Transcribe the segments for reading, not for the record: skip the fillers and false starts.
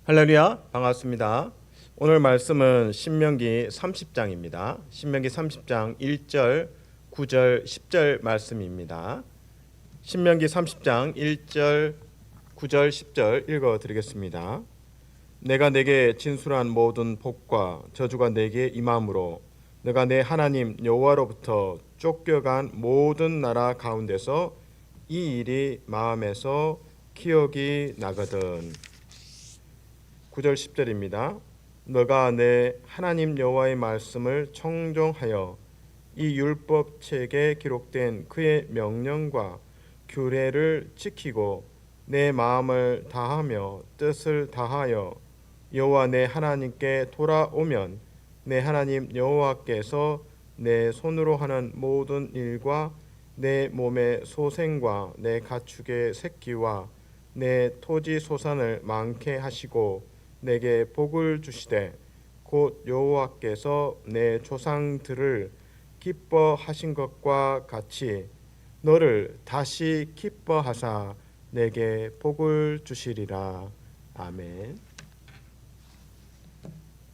할렐루야, 반갑습니다. 오늘 말씀은 신명기 30장입니다. 신명기 30장 1절, 9절, 10절 말씀입니다. 신명기 30장 1절, 9절, 10절 읽어드리겠습니다. 내가 내게 진술한 모든 복과 저주가 내게 임함으로 내가 내 하나님 여호와로부터 쫓겨간 모든 나라 가운데서 이 일이 마음에서 기억이 나거든. 9절 10절입니다. 너가 내 하나님 여호와의 말씀을 청종하여 이 율법책에 기록된 그의 명령과 규례를 지키고 내 마음을 다하며 뜻을 다하여 여호와 내 하나님께 돌아오면 내 하나님 여호와께서 내 손으로 하는 모든 일과 내 몸의 소생과 내 가축의 새끼와 내 토지 소산을 많게 하시고 내게 복을 주시되 곧 여호와께서 내 조상들을 기뻐하신 것과 같이 너를 다시 기뻐하사 내게 복을 주시리라. 아멘.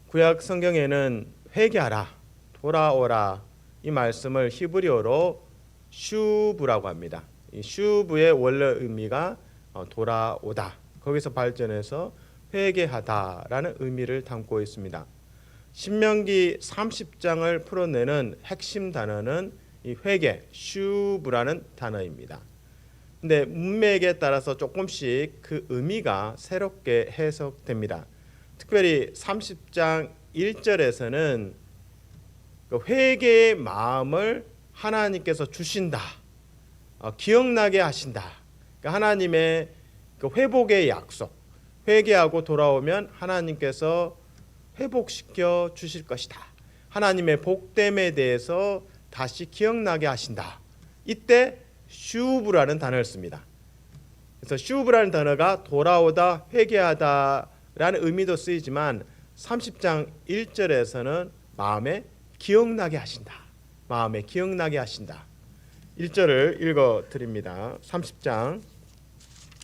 구약 성경에는 회개하라, 돌아오라 이 말씀을 히브리어로 슈브라고 합니다. 이 슈브의 원래 의미가 돌아오다. 거기서 발전해서 회개하다라는 의미를 담고 있습니다. 신명기 30장을 풀어내는 핵심 단어는 이 회개, 슈브라는 단어입니다. 근데 문맥에 따라서 조금씩 그 의미가 새롭게 해석됩니다. 특별히 30장 1절에서는 그 회개의 마음을 하나님께서 주신다, 기억나게 하신다. 그러니까 하나님의 그 회복의 약속, 회개하고 돌아오면 하나님께서 회복시켜 주실 것이다. 하나님의 복됨에 대해서 다시 기억나게 하신다. 이때 슈브라는 단어를 씁니다. 그래서 슈브라는 단어가 돌아오다, 회개하다라는 의미도 쓰이지만 30장 1절에서는 마음에 기억나게 하신다. 마음에 기억나게 하신다. 1절을 읽어드립니다. 30장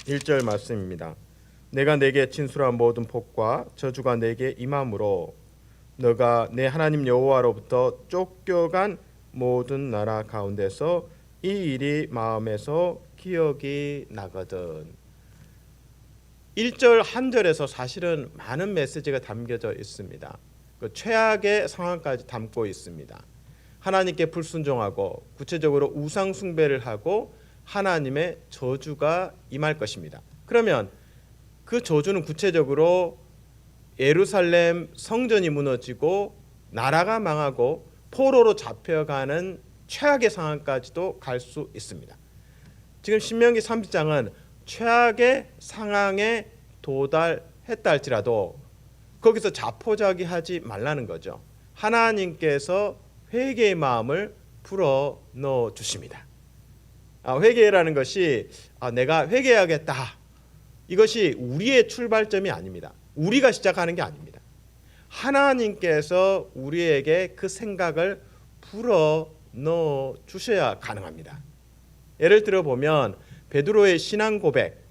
1절 말씀입니다. 내가 내게 진술한 모든 복과 저주가 내게 임함으로 너가 내 하나님 여호와로부터 쫓겨간 모든 나라 가운데서 이 일이 마음에서 기억이 나거든. 1절 한 절에서 사실은 많은 메시지가 담겨져 있습니다. 그 최악의 상황까지 담고 있습니다. 하나님께 불순종하고 구체적으로 우상 숭배를 하고 하나님의 저주가 임할 것입니다. 그러면 그 저주는 구체적으로 예루살렘 성전이 무너지고 나라가 망하고 포로로 잡혀가는 최악의 상황까지도 갈 수 있습니다. 지금 신명기 30장은 최악의 상황에 도달했다 할지라도 거기서 자포자기하지 말라는 거죠. 하나님께서 회개의 마음을 불어 넣어 주십니다. 회개라는 것이 내가 회개해야겠다. 이것이 우리의 출발점이 아닙니다. 우리가 시작하는 게 아닙니다. 하나님께서 우리에게 그 생각을 불어 넣어 주셔야 가능합니다. 예를 들어 보면 베드로의 신앙 고백,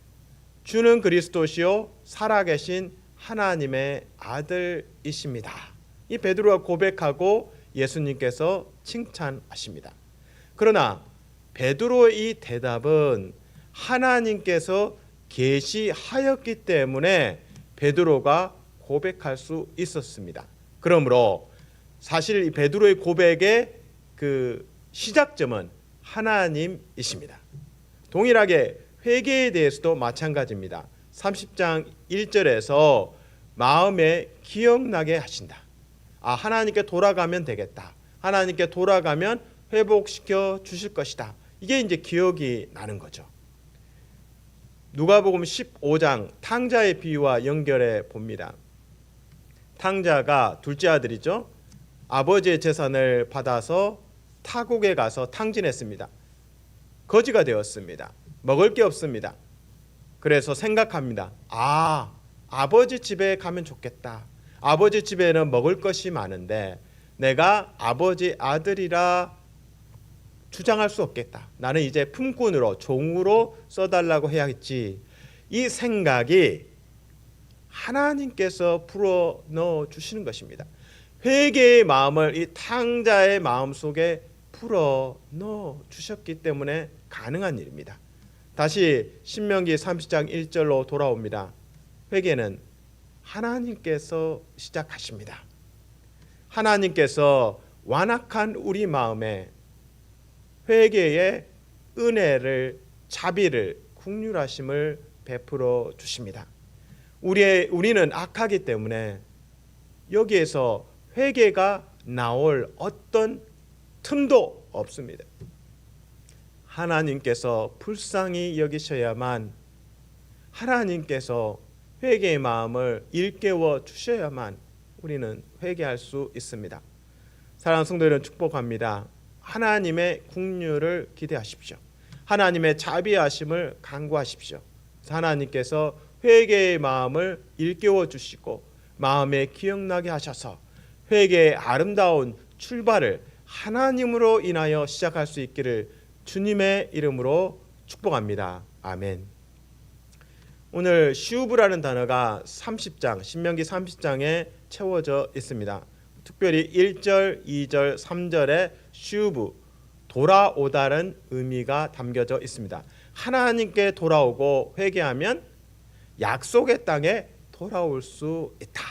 주는 그리스도시요 살아계신 하나님의 아들이십니다. 이 베드로가 고백하고 예수님께서 칭찬하십니다. 그러나 베드로의 이 대답은 하나님께서 계시하였기 때문에 베드로가 고백할 수 있었습니다. 그러므로 사실 이 베드로의 고백의 그 시작점은 하나님이십니다. 동일하게 회개에 대해서도 마찬가지입니다. 30장 1절에서 마음에 기억나게 하신다. 하나님께 돌아가면 되겠다. 하나님께 돌아가면 회복시켜 주실 것이다. 이게 이제 기억이 나는 거죠. 누가복음 15장 탕자의 비유와 연결해 봅니다. 탕자가 둘째 아들이죠. 아버지의 재산을 받아서 타국에 가서 탕진했습니다. 거지가 되었습니다. 먹을 게 없습니다. 그래서 생각합니다. 아버지 집에 가면 좋겠다. 아버지 집에는 먹을 것이 많은데 내가 아버지 아들이라 주장할 수 없겠다. 나는 이제 품꾼으로 종으로 써달라고 해야겠지. 이 생각이 하나님께서 불어 넣어 주시는 것입니다. 회개의 마음을 이 탕자의 마음속에 불어 넣어 주셨기 때문에 가능한 일입니다. 다시 신명기 30장 1절로 돌아옵니다. 회개는 하나님께서 시작하십니다. 하나님께서 완악한 우리 마음에 회개의 은혜를, 자비를, 긍휼하심을 베풀어 주십니다. 우리는 악하기 때문에 여기에서 회개가 나올 어떤 틈도 없습니다. 하나님께서 불쌍히 여기셔야만, 하나님께서 회개의 마음을 일깨워 주셔야만 우리는 회개할 수 있습니다. 사랑하는 성도 여러분, 축복합니다. 하나님의 긍휼을 기대하십시오. 하나님의 자비하심을 간구하십시오. 하나님께서 회개의 마음을 일깨워 주시고 마음에 기억나게 하셔서 회개의 아름다운 출발을 하나님으로 인하여 시작할 수 있기를 주님의 이름으로 축복합니다. 아멘. 오늘 슈브라는 단어가 30장, 신명기 30장에 채워져 있습니다. 특별히 1절, 2절, 3절에 슈브, 돌아오다는 의미가 담겨져 있습니다. 하나님께 돌아오고 회개하면 약속의 땅에 돌아올 수 있다.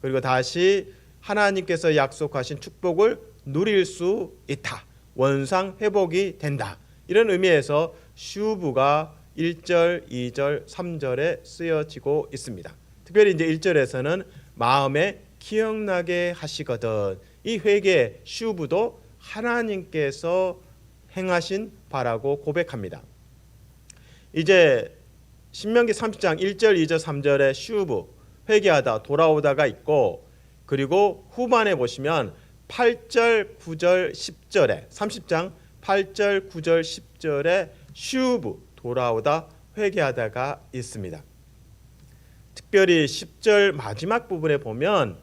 그리고 다시 하나님께서 약속하신 축복을 누릴 수 있다. 원상 회복이 된다. 이런 의미에서 슈브가 1절, 2절, 3절에 쓰여지고 있습니다. 특별히 이제 1절에서는 마음에 기억나게 하시거든. 이 회개 슈브도 하나님께서 행하신 바라고 고백합니다. 이제 신명기 30장 1절, 2절, 3절에 슈브, 회개하다, 돌아오다가 있고, 그리고 후반에 보시면 8절, 9절, 10절에 30장 8절, 9절, 10절에 슈브, 돌아오다, 회개하다가 있습니다. 특별히 10절 마지막 부분에 보면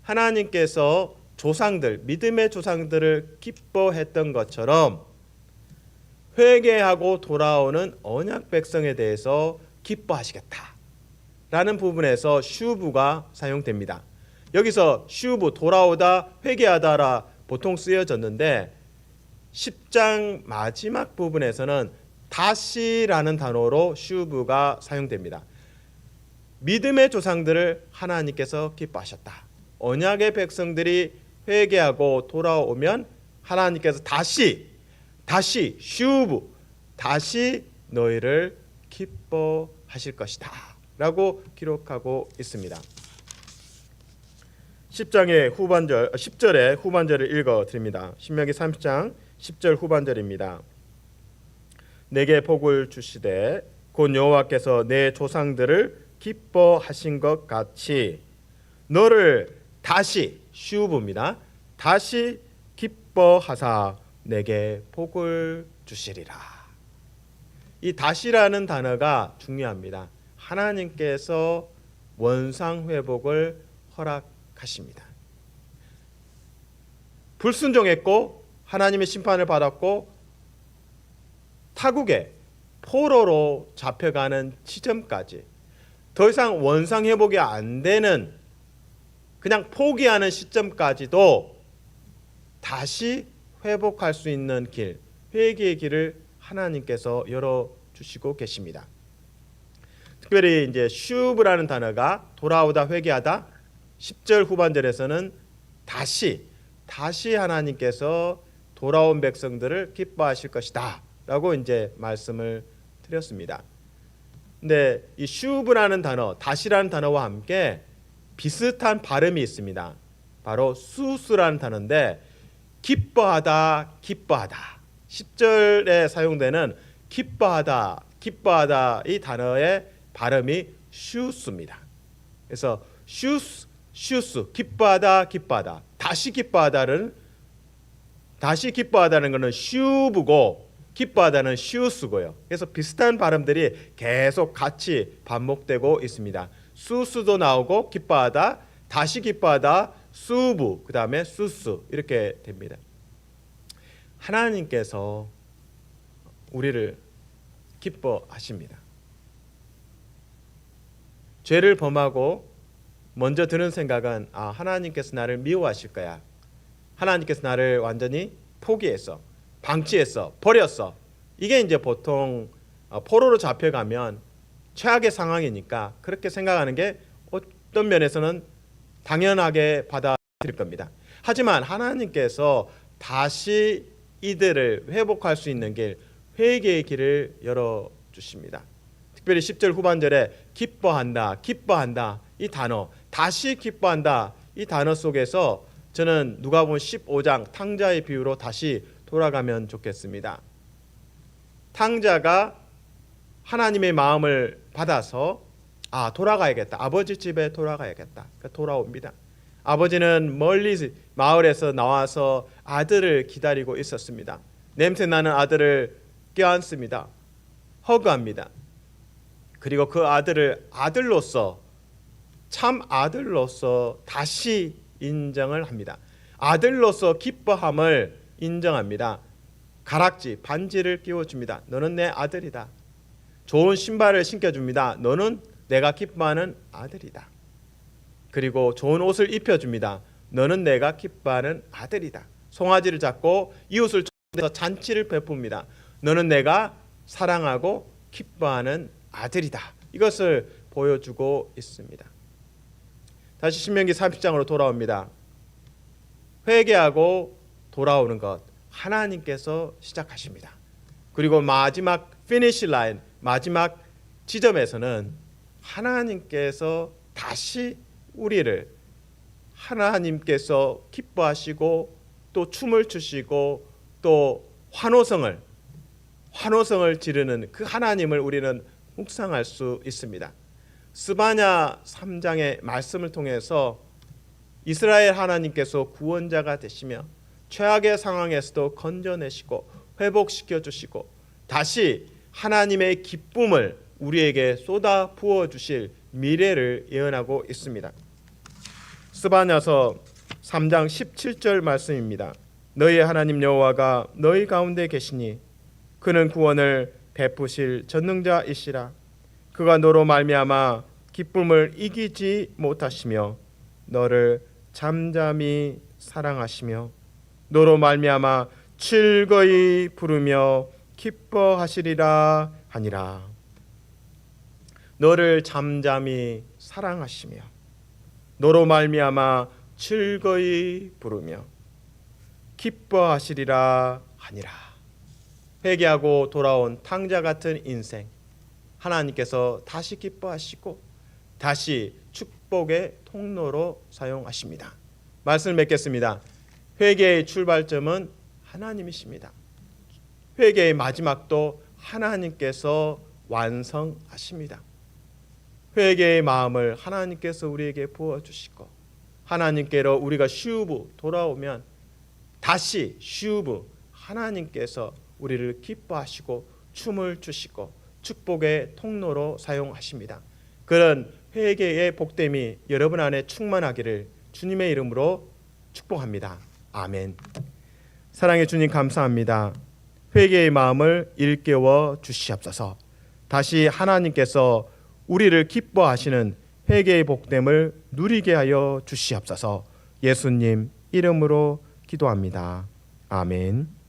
하나님께서 조상들, 믿음의 조상들을 기뻐했던 것처럼 회개하고 돌아오는 언약 백성에 대해서 기뻐하시겠다라는 부분에서 슈브가 사용됩니다. 여기서 슈브, 돌아오다, 회개하다라 보통 쓰여졌는데 10장 마지막 부분에서는 다시라는 단어로 슈브가 사용됩니다. 믿음의 조상들을 하나님께서 기뻐하셨다. 언약의 백성들이 회개하고 돌아오면 하나님께서 다시 슈브, 다시 너희를 기뻐하실 것이다 라고 기록하고 있습니다. 10절의 후반절을 읽어드립니다. 신명기 30장 10절 후반절입니다. 내게 복을 주시되 곧 여호와께서 내 조상들을 기뻐하신 것 같이 너를 다시, 슈브입니다, 다시 기뻐하사 내게 복을 주시리라. 이 다시라는 단어가 중요합니다. 하나님께서 원상 회복을 허락하십니다. 불순종했고 하나님의 심판을 받았고 타국에 포로로 잡혀가는 지점까지 더 이상 원상 회복이 안 되는, 그냥 포기하는 시점까지도 다시 회복할 수 있는 길, 회개의 길을 하나님께서 열어주시고 계십니다. 특별히 이제 슈브라는 단어가 돌아오다, 회개하다, 10절 후반절에서는 다시 하나님께서 돌아온 백성들을 기뻐하실 것이다 라고 이제 말씀을 드렸습니다. 근데 이 슈브라는 단어, 다시라는 단어와 함께 비슷한 발음이 있습니다. 바로 수스라는 단어인데 기뻐하다 10절에 사용되는 기뻐하다 이 단어의 발음이 슈스입니다. 그래서 슈스 기뻐하다 다시 기뻐하다는 것은 슈브고 기뻐하다는 슈스고요. 그래서 비슷한 발음들이 계속 같이 반복되고 있습니다. 수스도 나오고 기뻐하다, 다시 기뻐하다, 수부, 그 다음에 수스 이렇게 됩니다. 하나님께서 우리를 기뻐하십니다. 죄를 범하고 먼저 드는 생각은 하나님께서 나를 미워하실 거야. 하나님께서 나를 완전히 포기했어. 방치했어. 버렸어. 이게 이제 보통 포로로 잡혀가면 최악의 상황이니까 그렇게 생각하는 게 어떤 면에서는 당연하게 받아들일 겁니다. 하지만 하나님께서 다시 이들을 회복할 수 있는 길, 회개의 길을 열어주십니다. 특별히 10절 후반절에 기뻐한다, 기뻐한다 이 단어, 다시 기뻐한다 이 단어 속에서 저는 누가복음 15장 탕자의 비유로 다시 돌아가면 좋겠습니다. 탕자가 하나님의 마음을 받아서 돌아가야겠다. 아버지 집에 돌아가야겠다. 돌아옵니다. 아버지는 멀리 마을에서 나와서 아들을 기다리고 있었습니다. 냄새나는 아들을 껴안습니다. 허그합니다. 그리고 그 아들을 아들로서, 참 아들로서 다시 인정을 합니다. 아들로서 기뻐함을 인정합니다. 가락지, 반지를 끼워줍니다. 너는 내 아들이다. 좋은 신발을 신겨줍니다. 너는 내가 기뻐하는 아들이다. 그리고 좋은 옷을 입혀줍니다. 너는 내가 기뻐하는 아들이다. 송아지를 잡고 이웃을 초대해서 잔치를 베풉니다. 너는 내가 사랑하고 기뻐하는 아들이다. 이것을 보여주고 있습니다. 다시 신명기 30장으로 돌아옵니다. 회개하고 돌아오는 것 하나님께서 시작하십니다. 그리고 마지막 피니시 라인, 마지막 지점에서는 하나님께서 다시 우리를 하나님께서 기뻐하시고 또 춤을 추시고 또 환호성을 지르는 그 하나님을 우리는 묵상할 수 있습니다. 스바냐 3장의 말씀을 통해서 이스라엘 하나님께서 구원자가 되시며 최악의 상황에서도 건져내시고 회복시켜 주시고 다시 하나님의 기쁨을 우리에게 쏟아 부어 주실 미래를 예언하고 있습니다. 스바냐서 3장 17절 말씀입니다. 너희의 하나님 여호와가 너희 가운데 계시니 그는 구원을 베푸실 전능자이시라. 그가 너로 말미암아 기쁨을 이기지 못하시며 너를 잠잠히 사랑하시며 너로 말미암아 즐거이 부르며 기뻐하시리라 하니라. 너를 잠잠히 사랑하시며 너로 말미암아 즐거이 부르며 기뻐하시리라 하니라. 회개하고 돌아온 탕자 같은 인생 하나님께서 다시 기뻐하시고 다시 축복의 통로로 사용하십니다. 말씀을 맺겠습니다. 회개의 출발점은 하나님이십니다. 회개의 마지막도 하나님께서 완성하십니다. 회개의 마음을 하나님께서 우리에게 부어주시고 하나님께로 우리가 슈브 돌아오면 다시 슈브 하나님께서 우리를 기뻐하시고 춤을 주시고 축복의 통로로 사용하십니다. 그런 회개의 복됨이 여러분 안에 충만하기를 주님의 이름으로 축복합니다. 아멘. 사랑의 주님 감사합니다. 회개의 마음을 일깨워 주시옵소서. 다시 하나님께서 우리를 기뻐하시는 회개의 복됨을 누리게 하여 주시옵소서. 예수님 이름으로 기도합니다. 아멘.